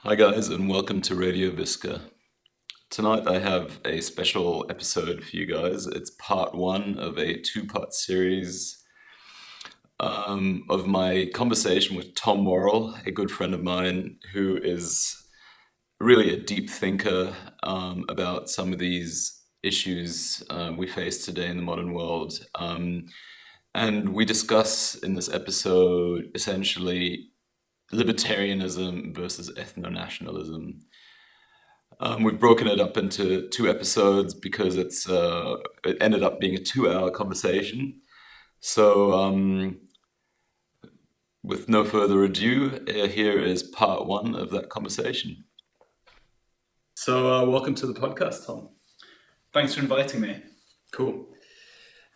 Hi guys, and welcome to Radio Viska. Tonight I have a special episode for you guys. It's part one of a two-part series of my conversation with Tom Warrell, a good friend of mine who is really a deep thinker about some of these issues we face today in the modern world. And we discuss in this episode essentially libertarianism versus ethno-nationalism. We've broken it up into two episodes because it ended up being a 2-hour conversation. So, with no further ado, here is part one of that conversation. So, welcome to the podcast, Tom. Thanks for inviting me. Cool.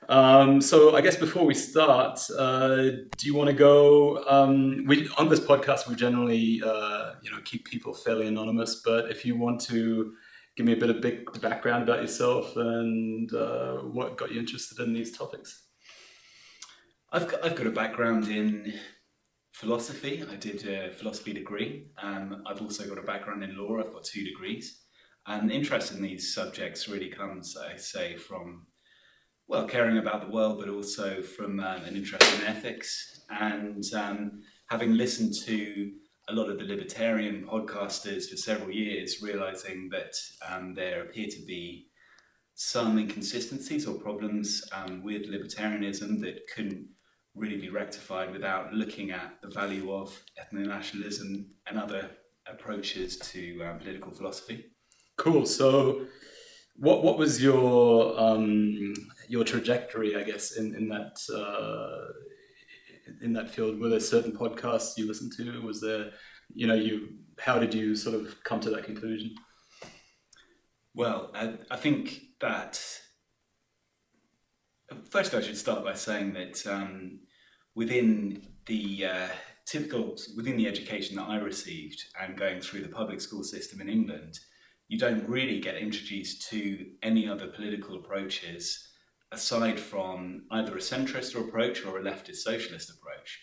So I guess before we start, do you want to go? On this podcast, we generally, keep people fairly anonymous. But if you want to give me a bit of big background about yourself and what got you interested in these topics. I've got a background in philosophy. I did a philosophy degree. I've also got a background in law. I've got 2 degrees. And interest in these subjects really comes, I say, from caring about the world, but also from an interest in ethics. And having listened to a lot of the libertarian podcasters for several years, realizing that there appear to be some inconsistencies or problems with libertarianism that couldn't really be rectified without looking at the value of ethno-nationalism and other approaches to political philosophy. Cool. So, what was your trajectory, I guess, in that field? Were there certain podcasts you listened to? Was there, how did you sort of come to that conclusion? Well, I think that first I should start by saying that within the education that I received and going through the public school system in England, you don't really get introduced to any other political approaches aside from either a centrist approach or a leftist socialist approach.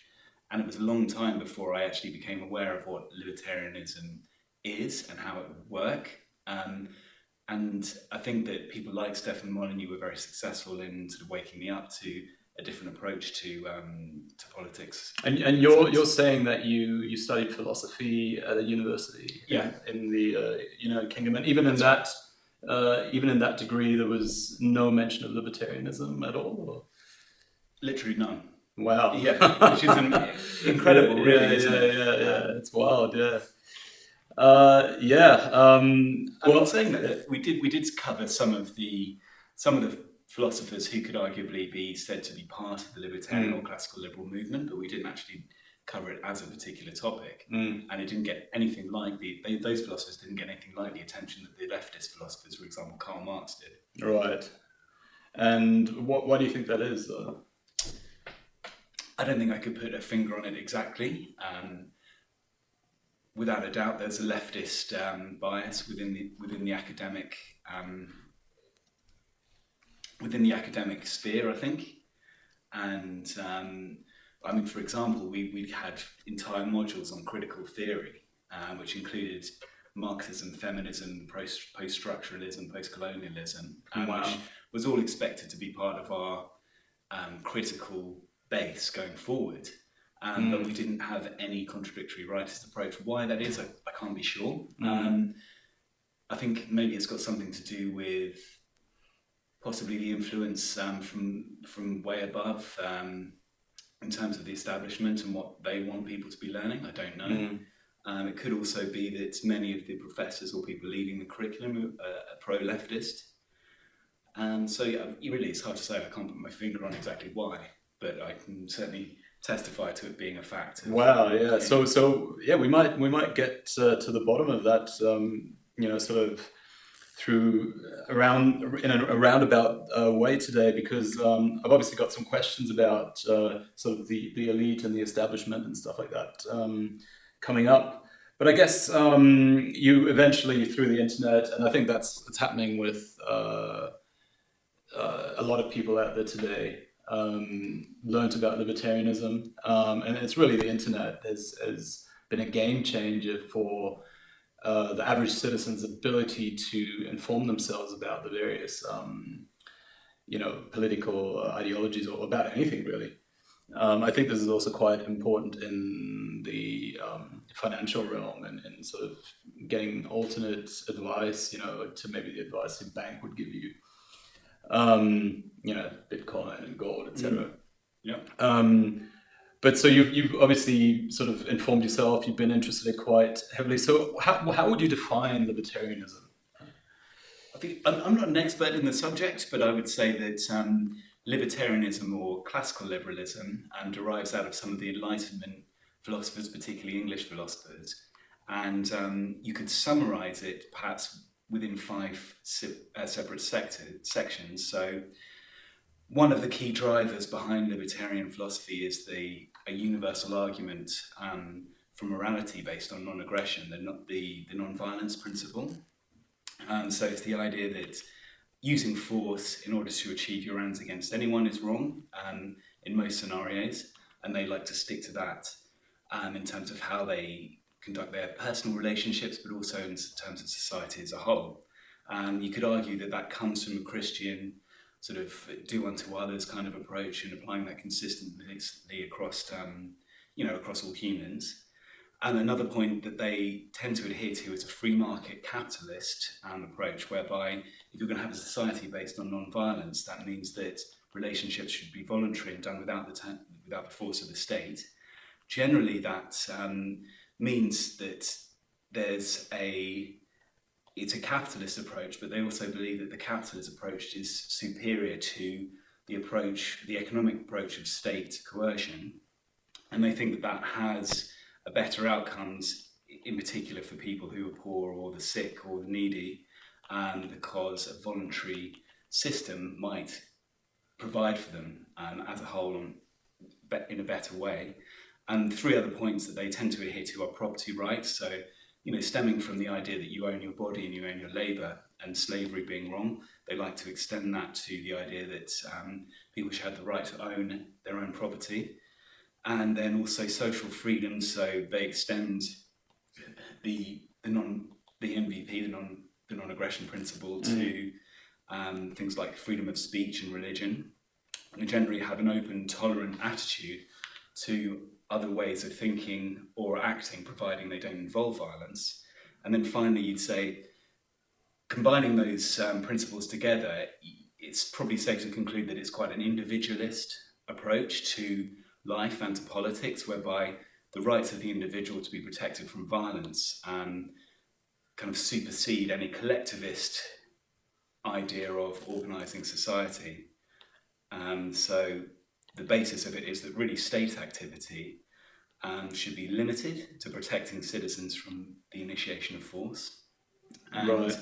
And it was a long time before I actually became aware of what libertarianism is and how it would work. And I think that people like Stefan Molyneux were very successful in sort of waking me up to a different approach to politics. And you're saying that you studied philosophy at a university in the United Kingdom, and even in that degree, there was no mention of libertarianism at all. Or? Literally none. Wow. Yeah, which is incredible, really. Yeah. It's wild. Yeah. Well, saying that we did cover some of the philosophers who could arguably be said to be part of the libertarian or classical liberal movement, but we didn't actually cover it as a particular topic, and it didn't get anything like those philosophers didn't get anything like the attention that the leftist philosophers, for example, Karl Marx did. Right. And why do you think that is? I don't think I could put a finger on it exactly. Without a doubt, there's a leftist bias within the academic sphere, I think. And I mean, for example, we had entire modules on critical theory, which included Marxism, feminism, post-structuralism, post-colonialism, which was all expected to be part of our critical base going forward. But we didn't have any contradictory rightist approach. Why that is, I can't be sure. I think maybe it's got something to do with possibly the influence from way above in terms of the establishment and what they want people to be learning. I don't know. It could also be that many of the professors or people leading the curriculum are pro-leftist. And so, really, it's hard to say. I can't put my finger on exactly why, but I can certainly testify to it being a fact. Wow, yeah. So we might get to the bottom of that. Sort of in a roundabout way today, because I've obviously got some questions about sort of the elite and the establishment and stuff like that coming up. But I guess you eventually, through the internet, and I think that's happening with a lot of people out there today, learned about libertarianism, and it's really the internet has been a game changer for the average citizen's ability to inform themselves about the various, political ideologies or about anything really. I think this is also quite important in the financial realm and sort of getting alternate advice, to maybe the advice a bank would give you, Bitcoin and gold, etc. Yeah. But so you've obviously sort of informed yourself. You've been interested quite heavily. So how would you define libertarianism? I think I'm not an expert in the subject, but I would say that libertarianism or classical liberalism derives out of some of the Enlightenment philosophers, particularly English philosophers. And you could summarize it perhaps within 5 separate sections. So one of the key drivers behind libertarian philosophy is a universal argument for morality based on non-aggression, the non-violence principle. So it's the idea that using force in order to achieve your ends against anyone is wrong in most scenarios, and they like to stick to that in terms of how they conduct their personal relationships, but also in terms of society as a whole. You could argue that comes from a Christian sort of do unto others kind of approach and applying that consistently across all humans. And another point that they tend to adhere to is a free market capitalist approach, whereby if you're going to have a society based on non-violence, that means that relationships should be voluntary and done without the force of the state. Generally, that means that it's a capitalist approach, but they also believe that the capitalist approach is superior to the economic approach of state coercion. And they think that has a better outcomes, in particular for people who are poor or the sick or the needy, because a voluntary system might provide for them as a whole in a better way. And 3 other points that they tend to adhere to are property rights. So, stemming from the idea that you own your body and you own your labour, and slavery being wrong, they like to extend that to the idea that people should have the right to own their own property. And then also social freedom, so they extend the NVP, the non-aggression principle, to things like freedom of speech and religion. And they generally have an open, tolerant attitude to other ways of thinking or acting, providing they don't involve violence. And then finally, you'd say, combining those principles together, it's probably safe to conclude that it's quite an individualist approach to life and to politics, whereby the rights of the individual to be protected from violence kind of supersede any collectivist idea of organising society. So the basis of it is that really state activity should be limited to protecting citizens from the initiation of force. And, Right.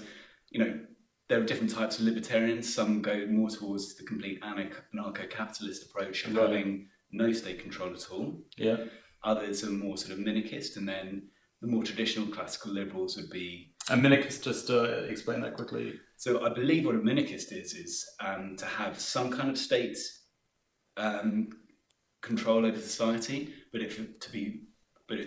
there are different types of libertarians. Some go more towards the complete anarcho-capitalist approach of Right. having no state control at all. Yeah. Others are more sort of minarchist, and then the more traditional classical liberals would be... And minarchist, just explain that quickly. So I believe what a minarchist is to have some kind of state control over society, but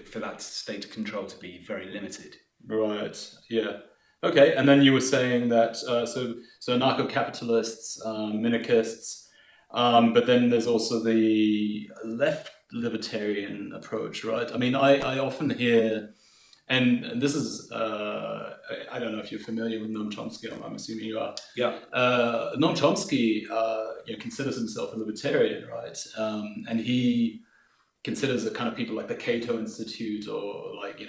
for that state control to be very limited. Right. Yeah. Okay. And then you were saying that so anarcho-capitalists, minarchists, but then there's also the left libertarian approach, right? I mean, I often hear, and this is I don't know if you're familiar with Noam Chomsky. I'm assuming you are. Yeah. Noam Chomsky considers himself a libertarian, right? And he considers the kind of people like the Cato Institute or like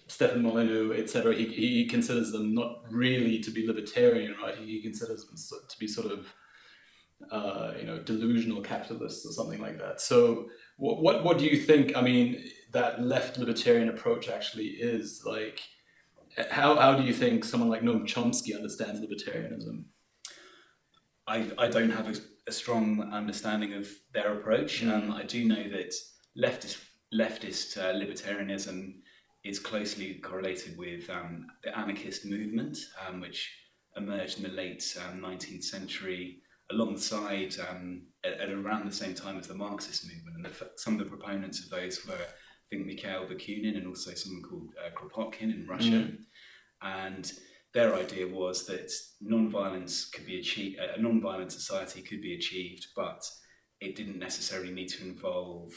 Stefan Molyneux, etc. He considers them not really to be libertarian, right? He considers them to be sort of delusional capitalists or something like that. So what do you think? I mean, that left libertarian approach actually is like. How do you think someone like Noam Chomsky understands libertarianism? I don't have a strong understanding of their approach. I do know that leftist libertarianism is closely correlated with the anarchist movement, which emerged in the late 19th century alongside at around the same time as the Marxist movement. And some of the proponents of those were think Mikhail Bakunin and also someone called Kropotkin in Russia. And their idea was that non-violence could be achieved, a non-violent society could be achieved, but it didn't necessarily need to involve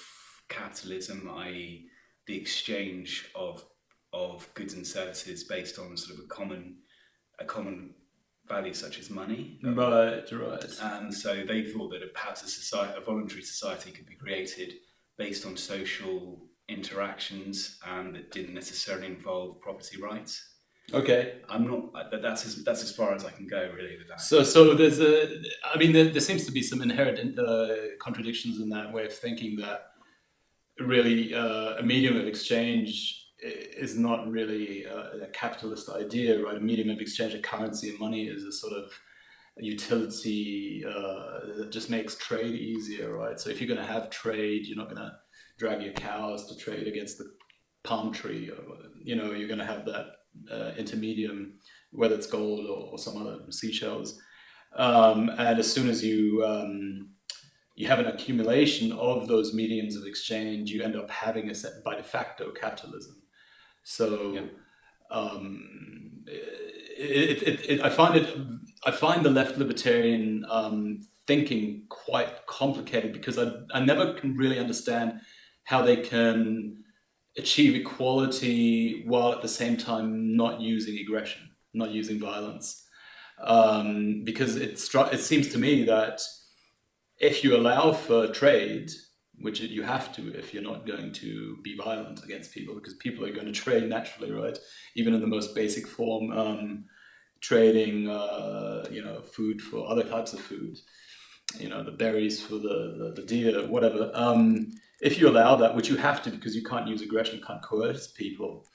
capitalism, i.e. the exchange of goods and services based on sort of a common value such as money. Right. So they thought that perhaps a voluntary society could be created based on social interactions that didn't necessarily involve property rights. Okay. I'm not. That's as far as I can go really with that. So there's there seems to be some inherent contradictions in that way of thinking, that really a medium of exchange is not really a capitalist idea, right? A medium of exchange, a currency and money, is a sort of utility that just makes trade easier, right? So if you're going to have trade, you're not going to drag your cows to trade against the palm tree, or you're going to have that intermedium, whether it's gold or some other seashells, and as soon as you have an accumulation of those mediums of exchange, you end up having a set by de facto capitalism. So I find the left libertarian thinking quite complicated, because I never can really understand how they can achieve equality while at the same time not using aggression, not using violence, because it seems to me that if you allow for trade, which you have to if you're not going to be violent against people, because people are going to trade naturally, right? Even in the most basic form, trading, food for other types of food, the berries for the deer, whatever. If you allow that, which you have to, because you can't use aggression, you can't coerce people,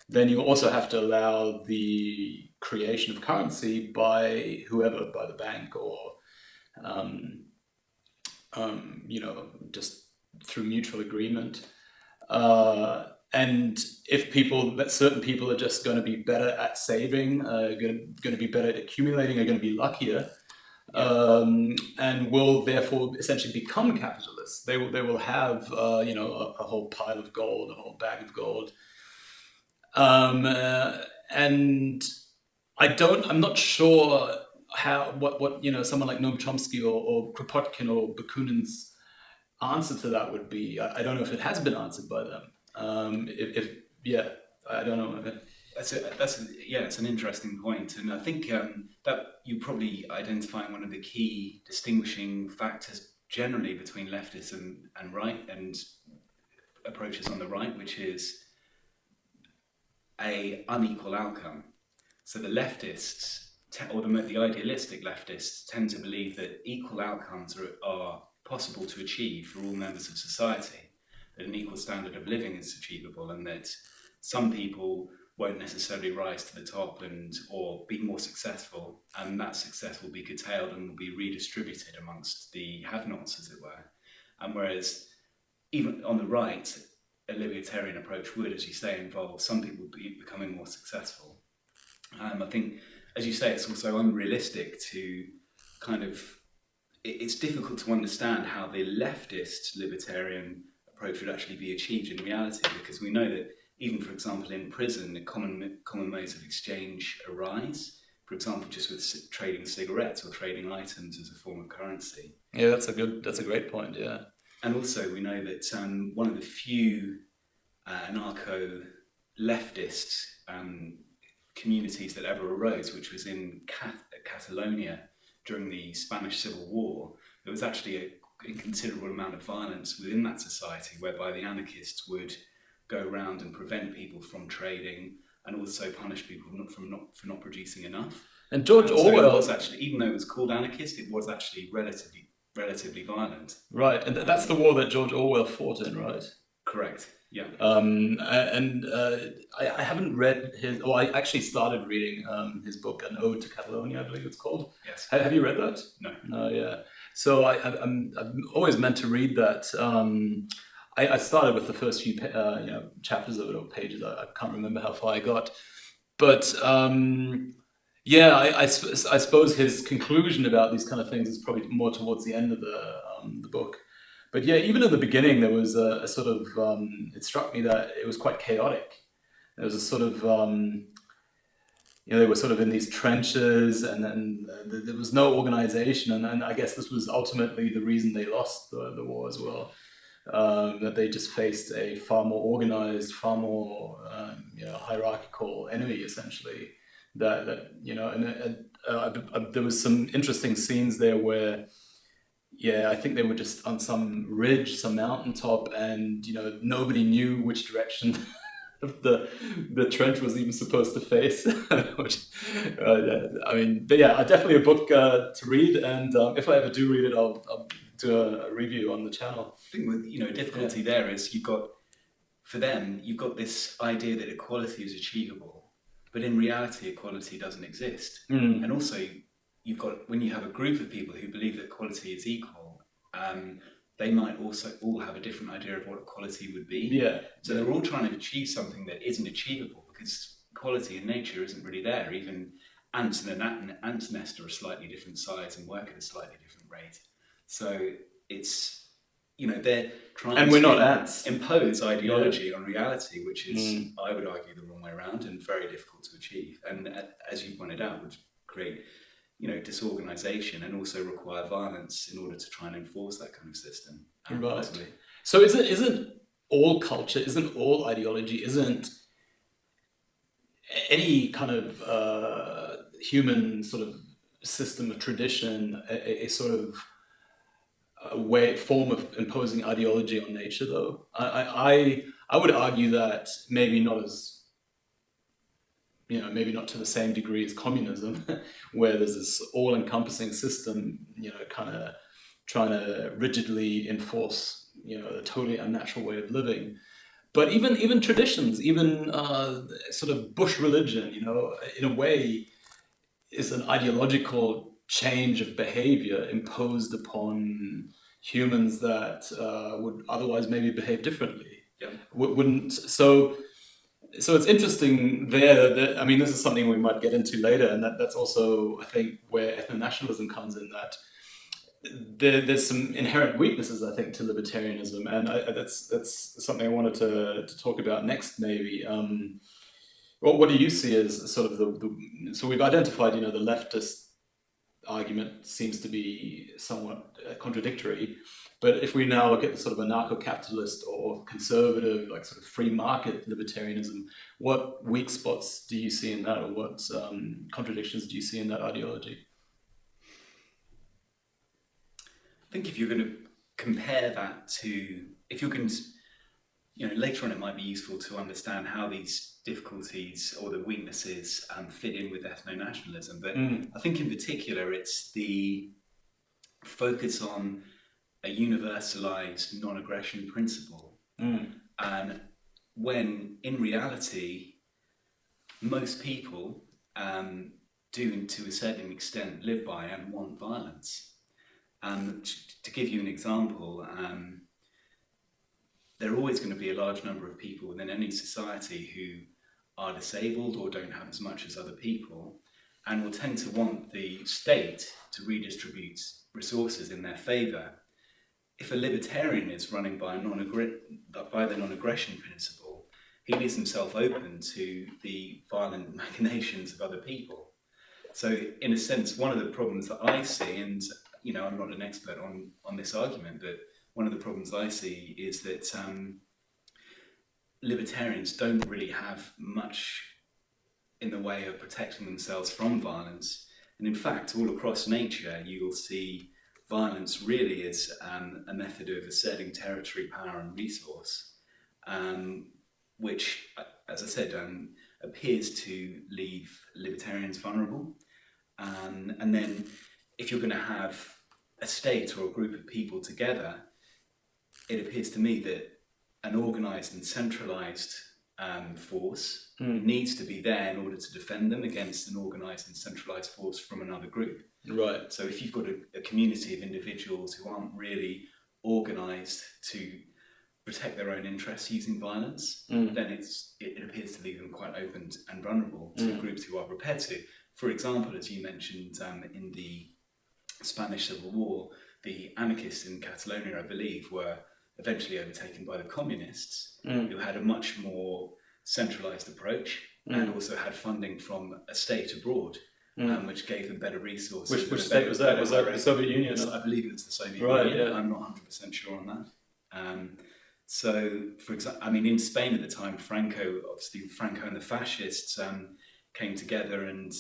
then you also have to allow the creation of currency by whoever, by the bank, or just through mutual agreement. And if certain people are just going to be better at saving, going to be better at accumulating, are going to be luckier, and will therefore essentially become capitalists. They will have a whole pile of gold, a whole bag of gold, and I'm not sure what someone like Noam Chomsky or Kropotkin or Bakunin's answer to that would be. I don't know if it has been answered by them. I don't know. It's an interesting point, and I think that you probably identifying one of the key distinguishing factors generally between leftists and right and approaches on the right, which is a unequal outcome. So the leftists, or the idealistic leftists, tend to believe that equal outcomes are possible to achieve for all members of society, that an equal standard of living is achievable, and that some people won't necessarily rise to the top or be more successful, and that success will be curtailed and will be redistributed amongst the have-nots, as it were. And whereas even on the right, a libertarian approach would, as you say, involve some people becoming more successful. I think, as you say, it's also unrealistic to it's difficult to understand how the leftist libertarian approach would actually be achieved in reality, because we know that even, for example, in prison, the common modes of exchange arise. For example, just with trading cigarettes or trading items as a form of currency. Yeah, that's a great point. Yeah, and also we know that one of the few anarcho-leftist communities that ever arose, which was in Catalonia during the Spanish Civil War, there was actually a considerable amount of violence within that society, whereby the anarchists would go around and prevent people from trading, and also punish people for not producing enough. And George Orwell was actually, even though it was called anarchist, it was actually relatively violent. Right, and that's the war that George Orwell fought in, right? Correct. Yeah. I haven't read his. Well, I actually started reading his book, An Ode to Catalonia, I believe it's called. Yes. Have you read that? No. Yeah. So I'm always meant to read that. I started with the first few chapters of it, or pages. I can't remember how far I got, but I suppose his conclusion about these kind of things is probably more towards the end of the book. But yeah, even in the beginning, there was a sort of, it struck me that it was quite chaotic. There was a sort of, they were sort of in these trenches, and then there was no organization. And I guess this was ultimately the reason they lost the war as well. That they just faced a far more organized, far more hierarchical enemy, essentially. There was some interesting scenes there where, I think they were just on some ridge, some mountaintop, and nobody knew which direction the trench was even supposed to face. Which, definitely a book to read, and if I ever do read it, I'll do a review on the channel. I think with difficulty there is you've got this idea that equality is achievable, but in reality equality doesn't exist. And also you've got, when you have a group of people who believe that equality is equal, they might also all have a different idea of what equality would be. So they're all trying to achieve something that isn't achievable, because equality in nature isn't really there. Even ants and an ant's nest are a slightly different size and work at a slightly different rate. So it's, they're trying to impose ideology on reality, which is, I would argue, the wrong way around and very difficult to achieve. And as you pointed out, would create, disorganization and also require violence in order to try and enforce that kind of system. Right. So isn't all culture, isn't all ideology, isn't any kind of human sort of system of tradition a sort of form of imposing ideology on nature, though? I would argue that maybe not as, maybe not to the same degree as communism, where there's this all-encompassing system, kind of trying to rigidly enforce, a totally unnatural way of living. But even traditions, even sort of bush religion, in a way, is an ideological change of behavior imposed upon humans that would otherwise maybe behave differently. Wouldn't so it's interesting there that, this is something we might get into later, and that's also, I think, where ethno-nationalism comes in, that there's some inherent weaknesses, I think, to libertarianism, and that's something I wanted to talk about next, maybe. What do you see as sort of so we've identified, the leftist argument seems to be somewhat contradictory, but if we now look at the sort of anarcho-capitalist or conservative, like sort of free market libertarianism, what weak spots do you see in that, or what contradictions do you see in that ideology? I think if you're going to compare that to, if you're going to, later on it might be useful to understand how these difficulties or the weaknesses fit in with ethno-nationalism. But I think in particular it's the focus on a universalized non-aggression principle. And when in reality, most people do, to a certain extent, live by and want violence. To give you an example, there are always going to be a large number of people within any society who are disabled or don't have as much as other people, and will tend to want the state to redistribute resources in their favour. If a libertarian is running by the non-aggression principle, he leaves himself open to the violent machinations of other people. So in a sense, one of the problems that I see, and I'm not an expert on this argument, but one of the problems I see is that libertarians don't really have much in the way of protecting themselves from violence. And in fact, all across nature, you will see violence really as a method of asserting territory, power and resource, which, as I said, appears to leave libertarians vulnerable. And then if you're going to have a state or a group of people together, it appears to me that an organised and centralised force needs to be there in order to defend them against an organised and centralised force from another group. Right. So if you've got a community of individuals who aren't really organised to protect their own interests using violence, then it appears to leave them quite open and vulnerable to groups who are prepared to. For example, as you mentioned in the Spanish Civil War, the anarchists in Catalonia, I believe, were eventually overtaken by the communists, who had a much more centralized approach and also had funding from a state abroad, which gave them better resources. Which state was that? Was that the Soviet Union? I believe it was the Soviet Right, Union. yeah. I'm not 100% sure on that. So, for example, I mean, in Spain at the time, Franco and the fascists came together, and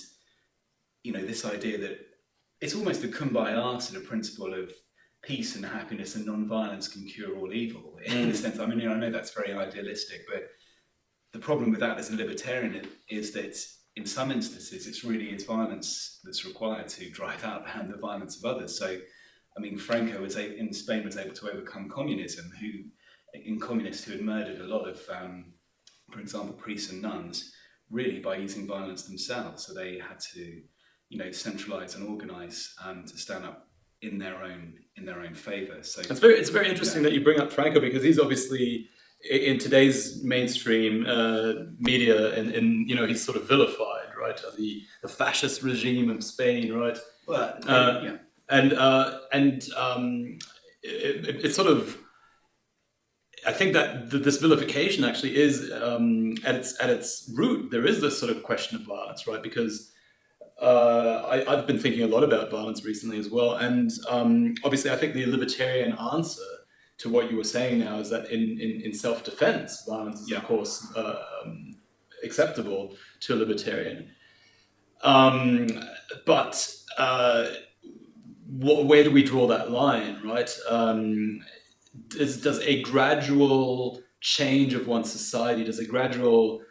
this idea that it's almost a kumbaya sort of principle of peace and happiness and non-violence can cure all evil. In a sense, I mean, I know that's very idealistic, but the problem with that as a libertarian is that in some instances, it's really violence that's required to drive out the violence of others. So, I mean, Franco in Spain was able to overcome communism, communists who had murdered a lot of, for example, priests and nuns, really by using violence themselves. So they had to, centralize and organize to stand up in their own favor. So it's very interesting that you bring up Franco, because he's obviously in today's mainstream media, and he's sort of vilified, right? The fascist regime of Spain, right? Well, it's sort of, I think that this vilification actually is at its root. There is this sort of question of violence, right? Because I've been thinking a lot about violence recently as well, and obviously I think the libertarian answer to what you were saying now is that in self-defense, violence is of course acceptable to a libertarian. But where do we draw that line, right? Does a gradual change of one's society, does a gradual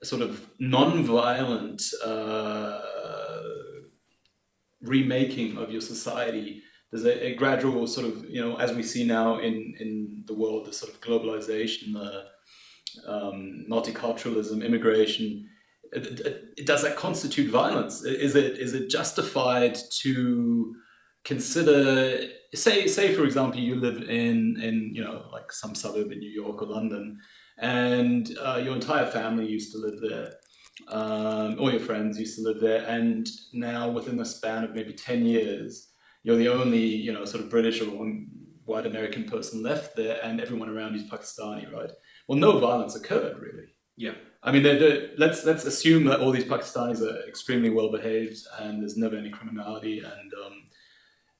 sort of non-violent remaking of your society, there's a gradual sort of, as we see now in the world, the sort of globalization, multiculturalism, immigration, does that constitute violence? Is it justified to consider, say for example, you live in like some suburb in New York or London, and your entire family used to live there, all your friends used to live there, and now within the span of maybe 10 years, you're the only, sort of British or white American person left there, and everyone around you is Pakistani, right? Well, no violence occurred, really. Yeah. I mean, let's assume that all these Pakistanis are extremely well behaved, and there's never any criminality, and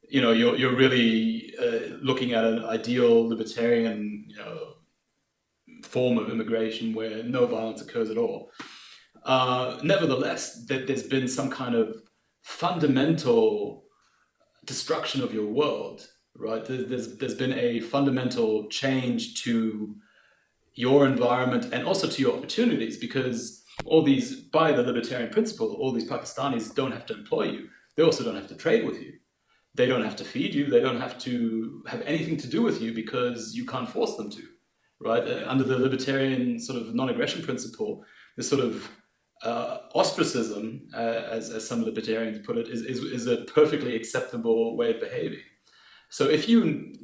you're really looking at an ideal libertarian, form of immigration where no violence occurs at all. Nevertheless, there's been some kind of fundamental destruction of your world, right? There's been a fundamental change to your environment and also to your opportunities, because all these, by the libertarian principle, all these Pakistanis don't have to employ you. They also don't have to trade with you. They don't have to feed you. They don't have to have anything to do with you because you can't force them to, right? Under the libertarian sort of non-aggression principle, this sort of ostracism, as some libertarians put it, is a perfectly acceptable way of behaving. So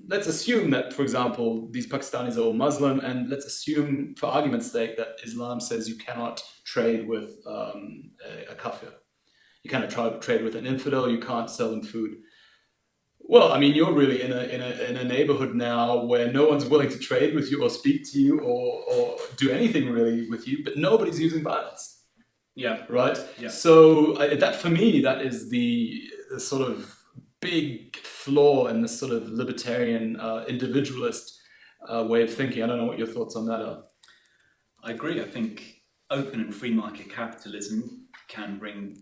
let's assume that, for example, these Pakistanis are all Muslim, and let's assume, for argument's sake, that Islam says you cannot trade with a kafir. You cannot trade with an infidel. You can't sell them food. Well, I mean, you're really in a neighborhood now where no one's willing to trade with you or speak to you or do anything really with you, but nobody's using violence. Yeah. Right? Yeah. So that, for me, that is the sort of big flaw in this sort of libertarian individualist way of thinking. I don't know what your thoughts on that are. I agree. I think open and free market capitalism can bring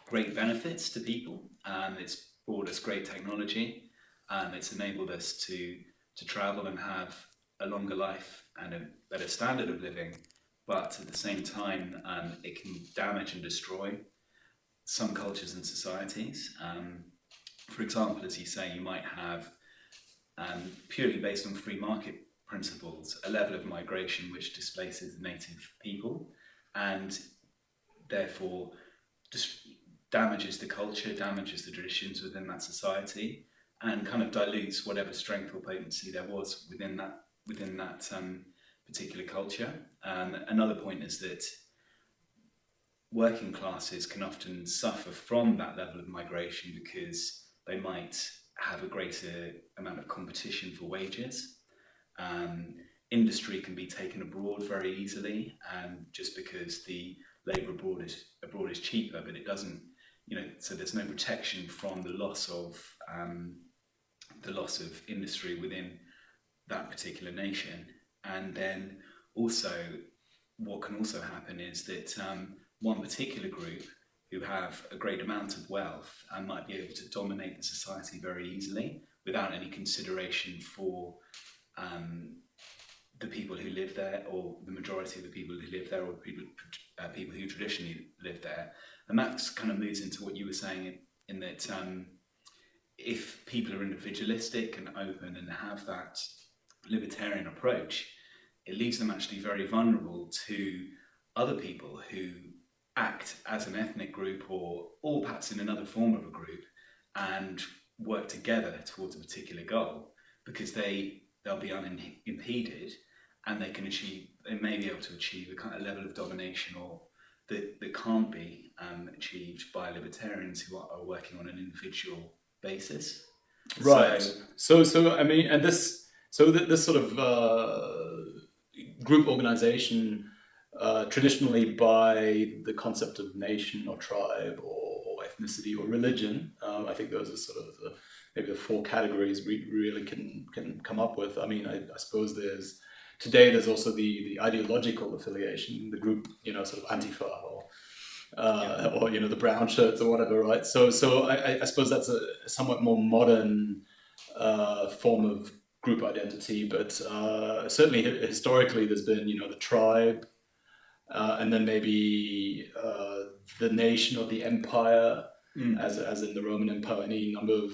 great benefits to people. It's brought us great technology, and it's enabled us to travel and have a longer life and a better standard of living. But at the same time, it can damage and destroy some cultures and societies. For example, as you say, you might have, purely based on free market principles, a level of migration which displaces native people and therefore just damages the culture, damages the traditions within that society, and kind of dilutes whatever strength or potency there was within that particular culture. Another point is that working classes can often suffer from that level of migration because they might have a greater amount of competition for wages. Industry can be taken abroad very easily, just because the labour abroad is cheaper, but it doesn't, so there's no protection from the loss of industry within that particular nation. And then also, what can also happen is that one particular group who have a great amount of wealth and might be able to dominate the society very easily without any consideration for the people who live there, or the majority of the people who live there, or people who traditionally live there. And that kind of moves into what you were saying, in that if people are individualistic and open and have that libertarian approach, it leaves them actually very vulnerable to other people who act as an ethnic group, or perhaps in another form of a group, and work together towards a particular goal, because they'll be unimpeded, and they may be able to achieve a kind of level of domination or that can't be achieved by libertarians who are working on an individual basis. Right. So I mean, and this sort of group organization, traditionally by the concept of nation or tribe or ethnicity or religion, I think those are sort of maybe the four categories we really can come up with. I mean, I suppose there's also the ideological affiliation, the group, sort of Antifa or the brown shirts or whatever, right? So I suppose that's a somewhat more modern form of group identity, but certainly historically there's been, the tribe, and then maybe the nation or the empire, as in the Roman Empire, any number of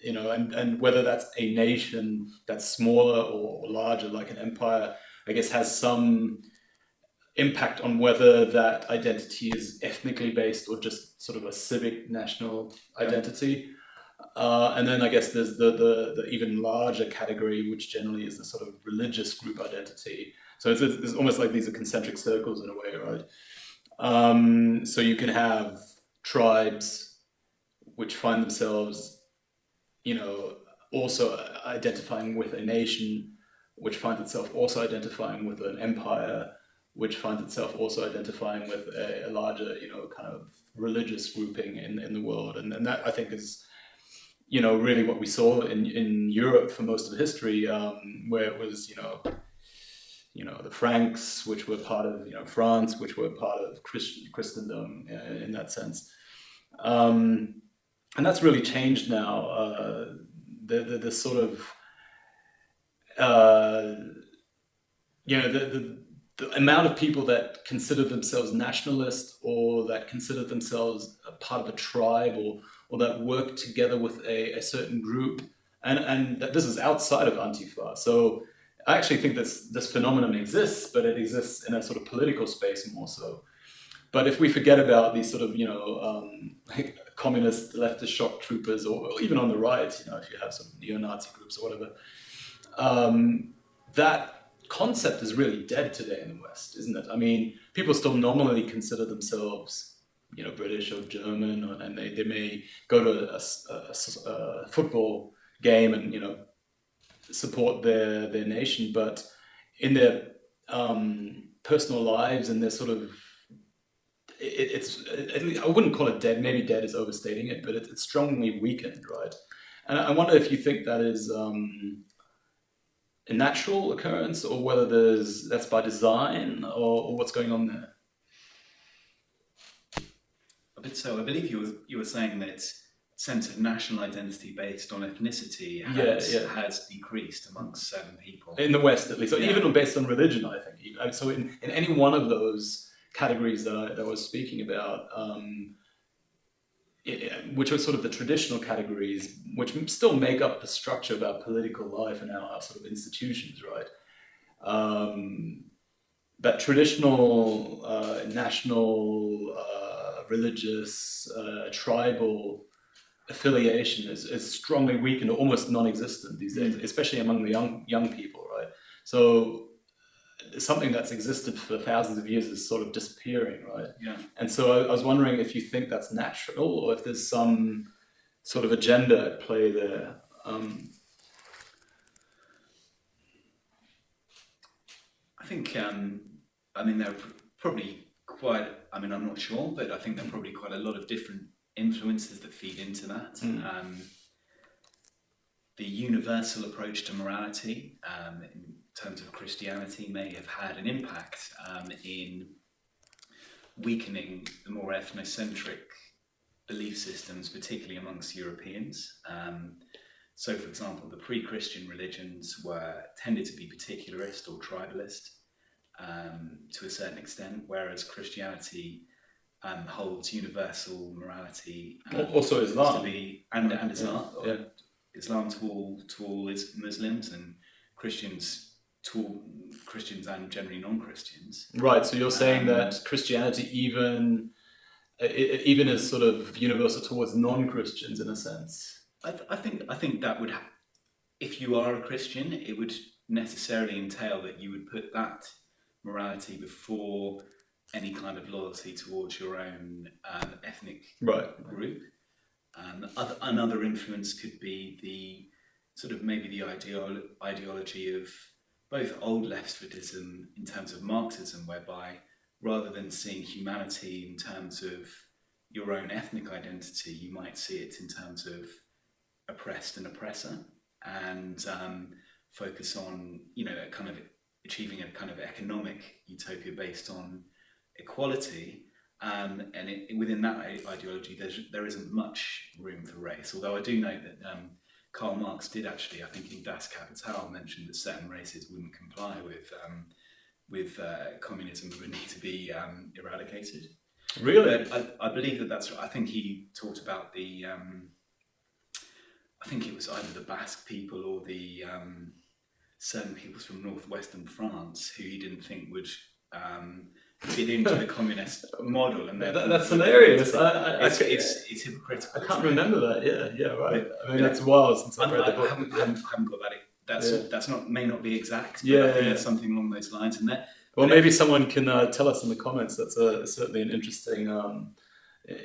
and whether that's a nation that's smaller or larger, like an empire, I guess has some impact on whether that identity is ethnically based or just sort of a civic national identity. And then I guess there's the even larger category, which generally is the sort of religious group identity. So it's almost like these are concentric circles in a way, right? So you can have tribes which find themselves, also identifying with a nation, which finds itself also identifying with an empire, which finds itself also identifying with a larger, kind of religious grouping in the world. And that, I think, is, really what we saw in Europe for most of history, where it was, the Franks, which were part of, France, which were part of Christendom in that sense. And that's really changed now. The sort of, the amount of people that consider themselves nationalist, or that consider themselves a part of a tribe, or that work together with a certain group, and that this is outside of Antifa. So I actually think this phenomenon exists, but it exists in a sort of political space more so. But if we forget about these sort of, communist leftist shock troopers, or even on the right, if you have some neo-Nazi groups or whatever, that concept is really dead today in the West, isn't it? I mean, people still nominally consider themselves, British or German, and they may go to a football game and, support their nation, but in their personal lives and their sort of, I wouldn't call it dead. Maybe dead is overstating it, but it's strongly weakened, right? And I wonder if you think that is a natural occurrence, or whether that's by design, or what's going on there. A bit so. I believe you were saying that sense of national identity based on ethnicity has decreased amongst certain people in the West, at least. So even based on religion, I think. So in any one of those categories that I was speaking about, which are sort of the traditional categories, which still make up the structure of our political life and our sort of institutions, right? That traditional, national, religious, tribal affiliation is strongly weakened or almost non-existent these days, especially among the young people, right? So something that's existed for thousands of years is sort of disappearing, right? Yeah. And so I was wondering if you think that's natural, or if there's some sort of agenda at play there? I think, I mean, there are probably quite, I mean, I'm not sure, but I think there are probably quite a lot of different influences that feed into that. The universal approach to morality, in terms of Christianity, may have had an impact in weakening the more ethnocentric belief systems, particularly amongst Europeans. So, for example, the pre-Christian religions tended to be particularist or tribalist to a certain extent, whereas Christianity holds universal morality. Also Islam. And Islam. Yeah. Islam to all Muslims, and Christians and generally non-Christians. Right. So you're saying that Christianity even is sort of universal towards non-Christians in a sense. I think that would, if you are a Christian, it would necessarily entail that you would put that morality before any kind of loyalty towards your own ethnic group. Another influence could be the sort of maybe the ideology of both old leftism in terms of Marxism, whereby rather than seeing humanity in terms of your own ethnic identity, you might see it in terms of oppressed and oppressor, and focus on, a kind of achieving a kind of economic utopia based on equality. And within that ideology, there isn't much room for race. Although I do know that Karl Marx did actually, I think in Das Kapital, mention that certain races wouldn't comply with communism, would need to be eradicated. Really? But I believe that's. I think he talked about the. I think it was either the Basque people or the certain peoples from northwestern France who he didn't think would fit into the communist model, and that's hilarious. It's hypocritical. I can't remember that. Yeah, right. I mean, that's a while since I've read the book. I haven't got that. That's may not be exact. But I think there's something along those lines in there. Well, maybe someone can tell us in the comments. That's certainly an interesting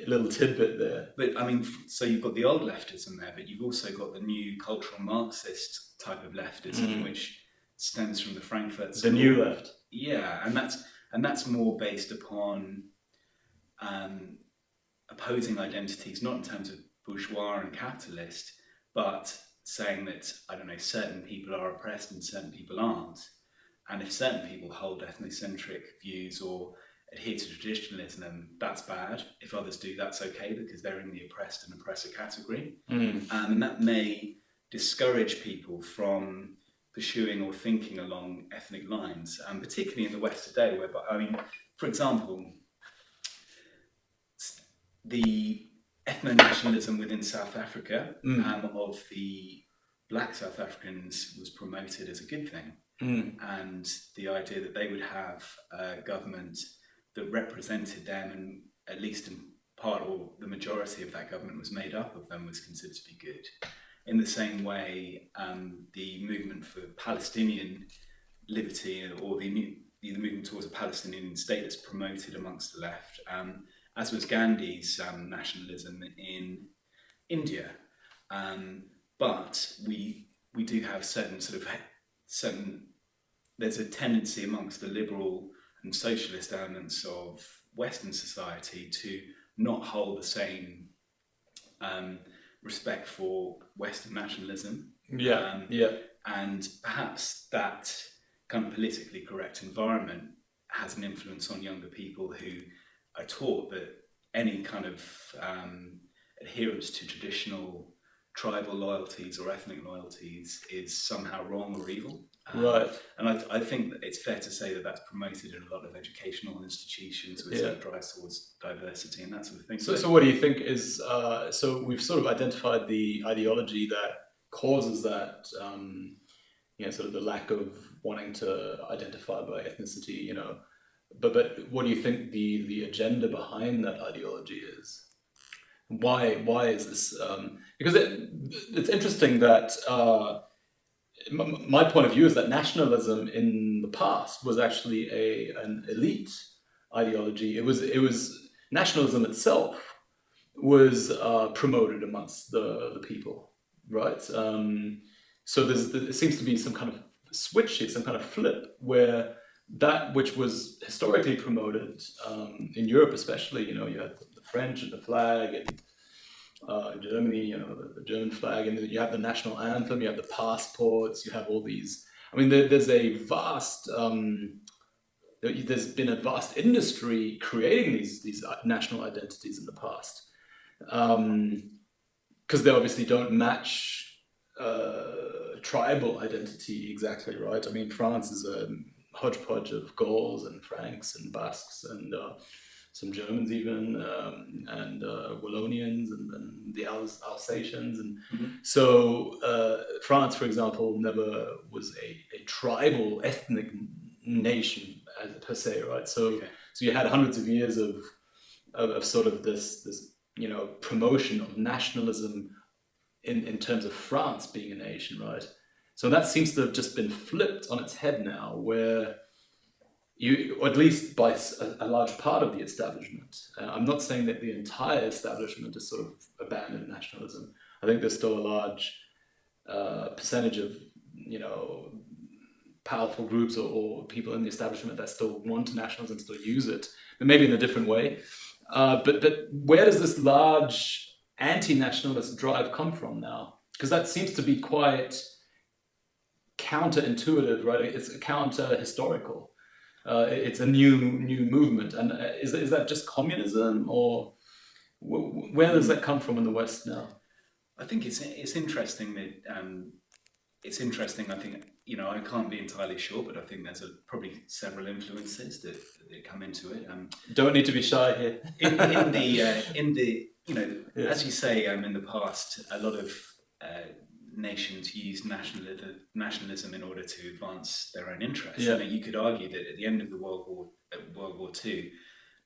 little tidbit there. But I mean, so you've got the old leftism there, but you've also got the new cultural Marxist type of leftism, which stems from the Frankfurt School. The new left. Yeah, and that's more based upon opposing identities, not in terms of bourgeois and capitalist, but saying that, I don't know, certain people are oppressed and certain people aren't. And if certain people hold ethnocentric views or adhere to traditionalism, that's bad. If others do, that's okay, because they're in the oppressed and oppressor category. And that may discourage people from pursuing or thinking along ethnic lines, and particularly in the West today, whereby, I mean, for example, the ethno-nationalism within South Africa of the black South Africans was promoted as a good thing. And the idea that they would have a government that represented them, and at least in part or the majority of that government was made up of them, was considered to be good. In the same way, the movement for Palestinian liberty, or the movement towards a Palestinian state, is promoted amongst the left, as was Gandhi's nationalism in India. But we do have there's a tendency amongst the liberal and socialist elements of Western society to not hold the same respect for Western nationalism. And perhaps that kind of politically correct environment has an influence on younger people who are taught that any kind of adherence to traditional tribal loyalties or ethnic loyalties is somehow wrong or evil. Right. And I think that it's fair to say that that's promoted in a lot of educational institutions, which drives towards diversity and that sort of thing. So what do you think is, so we've sort of identified the ideology that causes that, sort of the lack of wanting to identify by ethnicity, but what do you think the agenda behind that ideology is? Why is this? Because it's interesting that my point of view is that nationalism in the past was actually an elite ideology. It was nationalism itself was promoted amongst the people, right? So there seems to be some kind of switch here, some kind of flip, where that which was historically promoted in Europe, especially, you had the French and the flag, and in Germany, the German flag, and then you have the national anthem, you have the passports, you have all these. I mean, there's a vast. There's been a vast industry creating these national identities in the past, because they obviously don't match tribal identity exactly, right? I mean, France is a hodgepodge of Gauls and Franks and Basques and some Germans even, and Wallonians and the Alsatians. And so France, for example, never was a tribal ethnic nation per se, right? So you had hundreds of years of sort of this promotion of nationalism in terms of France being a nation, right? So that seems to have just been flipped on its head now, where or at least by a large part of the establishment. I'm not saying that the entire establishment has sort of abandoned nationalism. I think there's still a large percentage of, powerful groups or people in the establishment that still want nationalism, still use it, but maybe in a different way. But where does this large anti-nationalist drive come from now? Because that seems to be quite counterintuitive, right? It's counter-historical. It's a new movement, and is that just communism, or where does that come from in the West now? I think it's interesting that it's interesting. I think I can't be entirely sure, but I think there's probably several influences that come into it. Don't need to be shy here. in the as you say, in the past, a lot of nations used nationalism in order to advance their own interests. Yeah. You could argue that at the end of the World War II,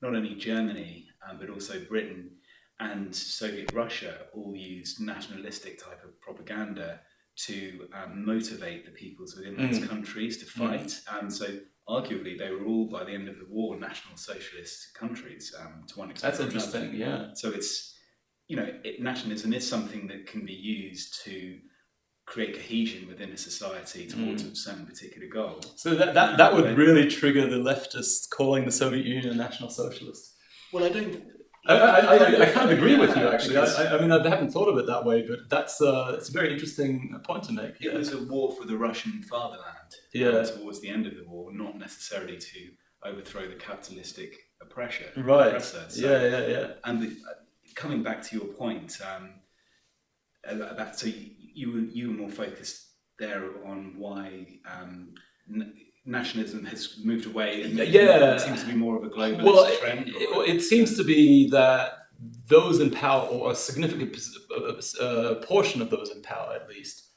not only Germany but also Britain and Soviet Russia all used nationalistic type of propaganda to motivate the peoples within those countries to fight. And so arguably they were all, by the end of the war, National Socialist countries to one extent. That's interesting, yeah. So it's, nationalism is something that can be used to create cohesion within a society towards a certain particular goal. So that would really trigger the leftists calling the Soviet Union a National Socialist. Well, I don't... I kind of agree with you, actually. I mean, I haven't thought of it that way, but it's a very interesting point to make. It was a war for the Russian fatherland towards the end of the war, not necessarily to overthrow the capitalistic oppressor. Right. So, yeah. And coming back to your point, you were more focused there on why nationalism has moved away. And it seems to be more of a globalist trend. It seems to be that those in power, or a significant portion of those in power at least,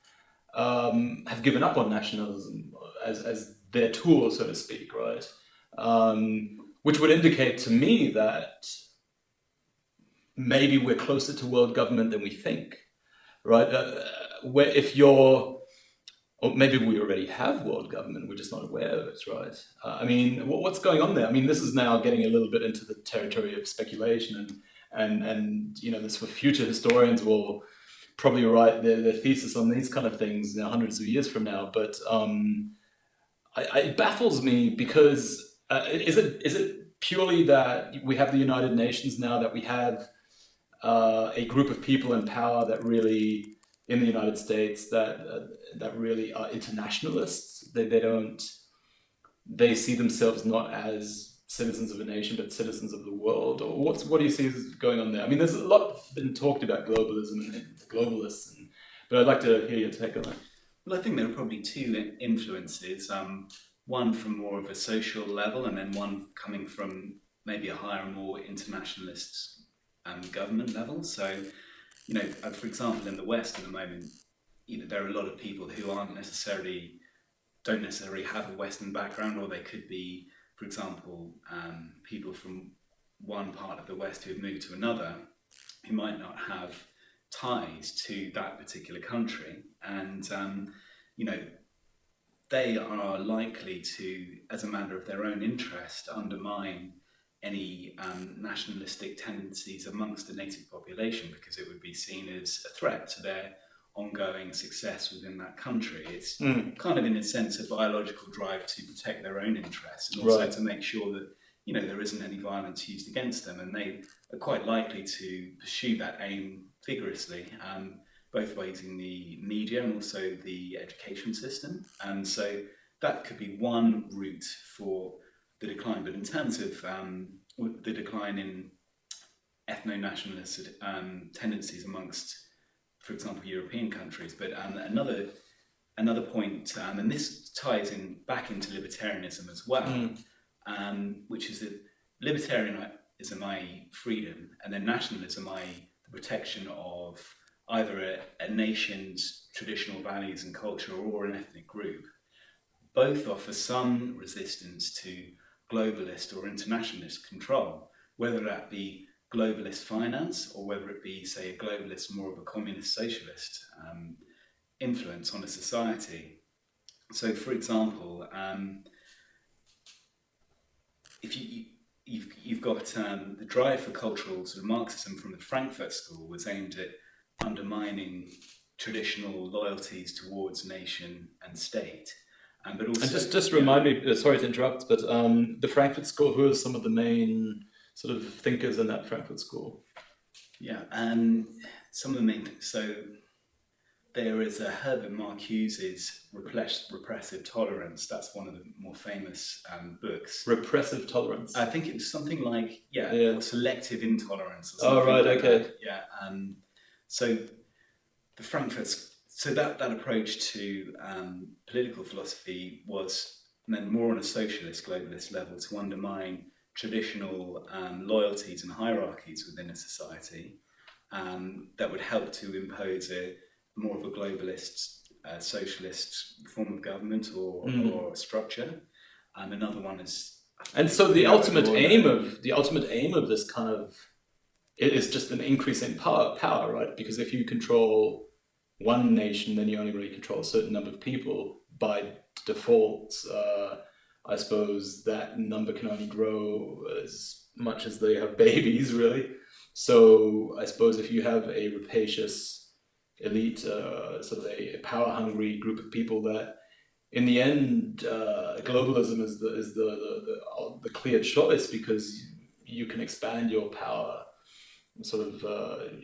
have given up on nationalism as their tool, so to speak, right? Which would indicate to me that maybe we're closer to world government than we think, right? Where if you're... Or maybe we already have world government, we're just not aware of it, right? I mean, what's going on there? I mean, this is now getting a little bit into the territory of speculation, and this, for future historians will probably write their thesis on these kind of things hundreds of years from now. But it baffles me, because is it purely that we have the United Nations now, that we have a group of people in power that really... in the United States that really are internationalists? They see themselves not as citizens of a nation, but citizens of the world. Or what do you see is going on there? I mean, there's a lot been talked about globalism and globalists, but I'd like to hear your take on that. Well, I think there are probably two influences. One from more of a social level, and then one coming from maybe a higher, more internationalist government level. So, for example, in the West at the moment, there are a lot of people who don't necessarily have a Western background, or they could be, for example, people from one part of the West who have moved to another, who might not have ties to that particular country, and they are likely to, as a matter of their own interest, undermine any nationalistic tendencies amongst the native population, because it would be seen as a threat to their ongoing success within that country. It's kind of, in a sense, a biological drive to protect their own interests, and also to make sure that there isn't any violence used against them, and they are quite likely to pursue that aim vigorously, both by using the media and also the education system. And so that could be one route for the decline. But in terms of the decline in ethno-nationalist tendencies amongst, for example, European countries, but another point, and this ties back into libertarianism as well, which is that libertarianism, i.e. freedom, and then nationalism, i.e. the protection of either a nation's traditional values and culture or an ethnic group, both offer some resistance to globalist or internationalist control, whether that be globalist finance or whether it be, say, a globalist, more of a communist socialist influence on a society. So, for example, if you've got the drive for cultural sort of Marxism from the Frankfurt School was aimed at undermining traditional loyalties towards nation and state. But also, and just remind me, sorry to interrupt, but the Frankfurt School, who are some of the main sort of thinkers in that Frankfurt School? Yeah, some of the main, so there is Herbert Marcuse's Repressive Tolerance. That's one of the more famous books. Repressive Tolerance? I think it was something like, or Selective Intolerance. Or something okay. So the Frankfurt, so that approach to political philosophy was meant more on a socialist, globalist level to undermine traditional loyalties and hierarchies within a society that would help to impose a more of a globalist, socialist form of government or structure. And another one is, and so the ultimate aim of this kind of is just an increase in power, right? Because if you control one nation, then you only really control a certain number of people. By default, I suppose that number can only grow as much as they have babies, really. So I suppose if you have a rapacious elite, sort of a power-hungry group of people, that in the end, globalism is the clear choice, because you can expand your power sort of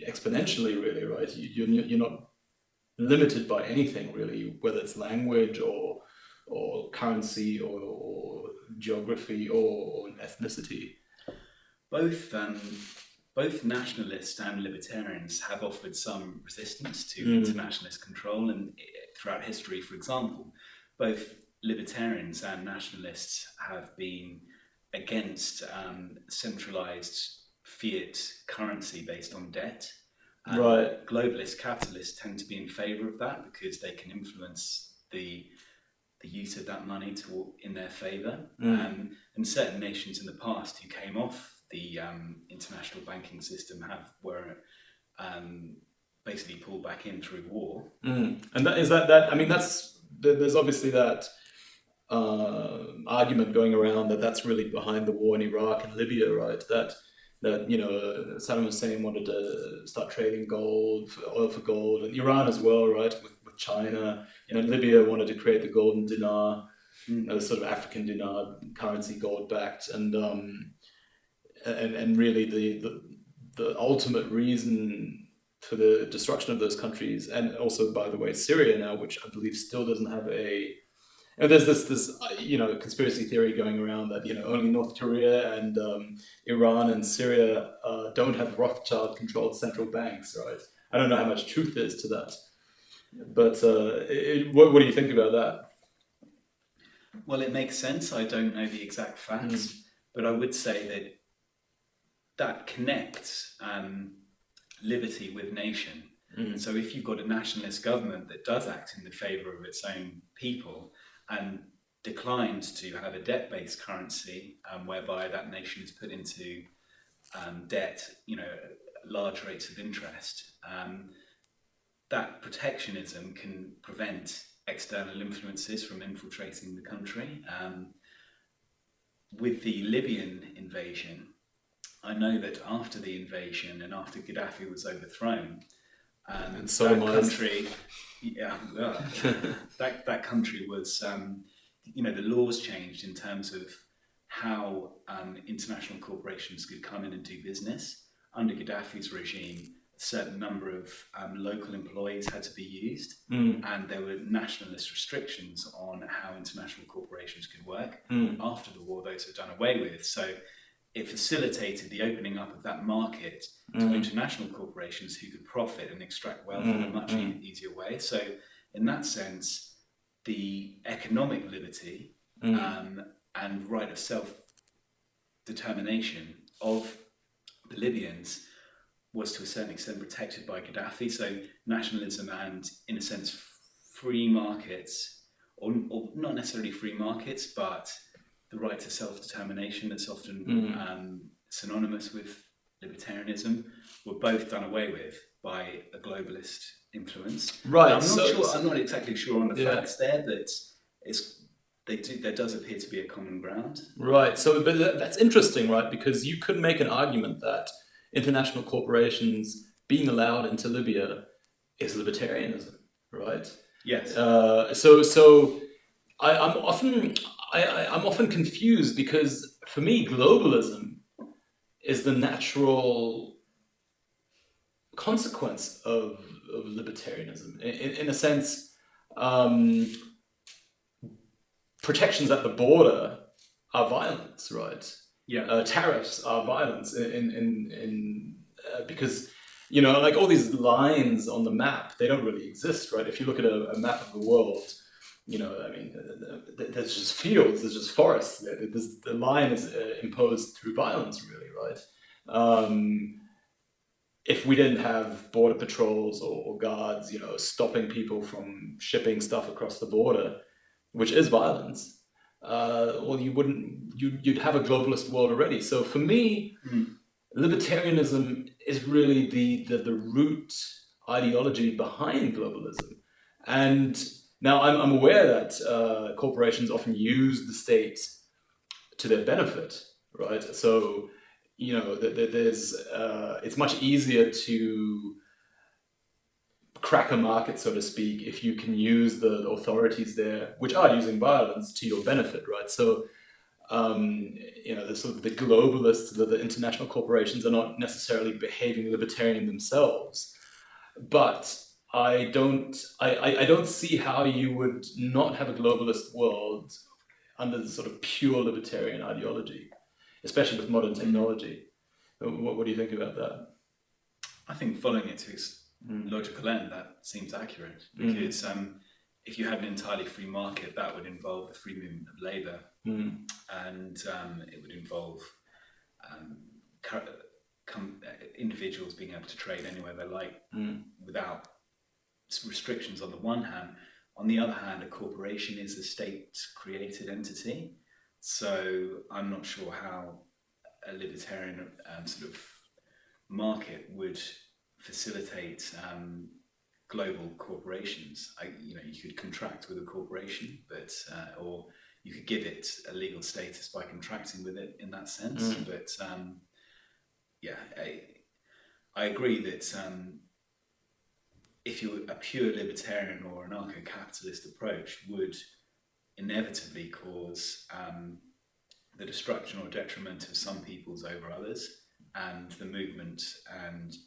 exponentially, really, right? You're not limited by anything, really, whether it's language or currency or geography or ethnicity. Both nationalists and libertarians have offered some resistance to internationalist control, and throughout history, for example, both libertarians and nationalists have been against centralized fiat currency based on debt. Right. Globalist capitalists tend to be in favor of that because they can influence the use of that money in their favor. And certain nations in the past who came off the international banking system were basically pulled back in through war. And there's obviously that argument going around that's really behind the war in Iraq and Libya, right? That Saddam Hussein wanted to start trading oil for gold, and Iran as well, right? With China, Libya wanted to create the golden dinar, the sort of African dinar currency, gold backed, and really the ultimate reason for the destruction of those countries, and also, by the way, Syria now, which I believe still doesn't have there's this conspiracy theory going around that only North Korea and Iran and Syria don't have Rothschild-controlled central banks, right? I don't know how much truth there is to that, but what do you think about that? Well, it makes sense. I don't know the exact facts, but I would say that connects liberty with nation. So if you've got a nationalist government that does act in the favour of its own people and declines to have a debt-based currency whereby that nation is put into debt, large rates of interest, that protectionism can prevent external influences from infiltrating the country. with the Libyan invasion, I know that after the invasion and after Gaddafi was overthrown, And that country, that country was, the laws changed in terms of how international corporations could come in and do business. Under Gaddafi's regime, a certain number of local employees had to be used, and there were nationalist restrictions on how international corporations could work. After the war, those were done away with. So it facilitated the opening up of that market to international corporations who could profit and extract wealth in a much easier way. So in that sense, the economic liberty and right of self-determination of the Libyans was to a certain extent protected by Gaddafi. So nationalism and, in a sense, free markets, or not necessarily free markets, but the right to self-determination that's often synonymous with libertarianism, were both done away with by a globalist influence. Right. I'm not exactly sure on the facts there, but there does appear to be a common ground. Right. So, but that's interesting, right? Because you could make an argument that international corporations being allowed into Libya is libertarianism, right? Yes. So I'm often confused, because for me, globalism is the natural consequence of libertarianism. In a sense, protections at the border are violence, right? Yeah. Tariffs are violence because, like all these lines on the map, they don't really exist, right? If you look at a map of the world, there's just fields, there's just forests. The line is imposed through violence, really, right? If we didn't have border patrols or guards, stopping people from shipping stuff across the border, which is violence, well, you'd have a globalist world already. So for me, libertarianism is really the root ideology behind globalism. And now I'm aware that corporations often use the state to their benefit, right? So, there's it's much easier to crack a market, so to speak, if you can use the authorities there, which are using violence, to your benefit, right? So, the globalists, the international corporations are not necessarily behaving libertarian themselves, but I don't see how you would not have a globalist world under the sort of pure libertarian ideology, especially with modern technology. What do you think about that? I think following it to its logical end, that seems accurate, because if you had an entirely free market, that would involve the free movement of labour, and it would involve individuals being able to trade anywhere they like without restrictions on the one hand. On the other hand, a corporation is a state-created entity, so I'm not sure how a libertarian sort of market would facilitate global corporations. You could contract with a corporation, but or you could give it a legal status by contracting with it in that sense. But I agree that if you're a pure libertarian or anarcho-capitalist approach, would inevitably cause the destruction or detriment of some peoples over others, and the movement, and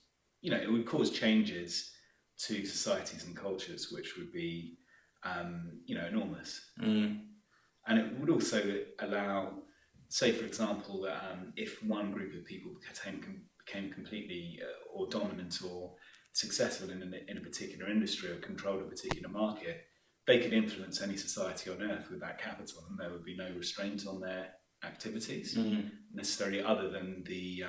it would cause changes to societies and cultures which would be enormous. And it would also allow, say for example, that if one group of people became completely or dominant or successful in a particular industry or controlled a particular market, they could influence any society on earth with that capital, and there would be no restraint on their activities necessarily, other than the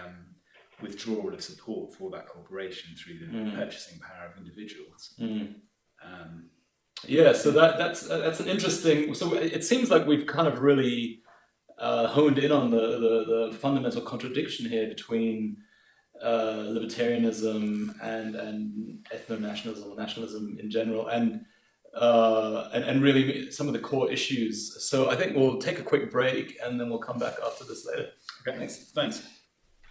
withdrawal of support for that corporation through the purchasing power of individuals. So that's an interesting. So it seems like we've kind of really honed in on the fundamental contradiction here between libertarianism and ethno-nationalism or nationalism in general, and and really some of the core issues. So I think we'll take a quick break and then we'll come back after this later. Okay, thanks.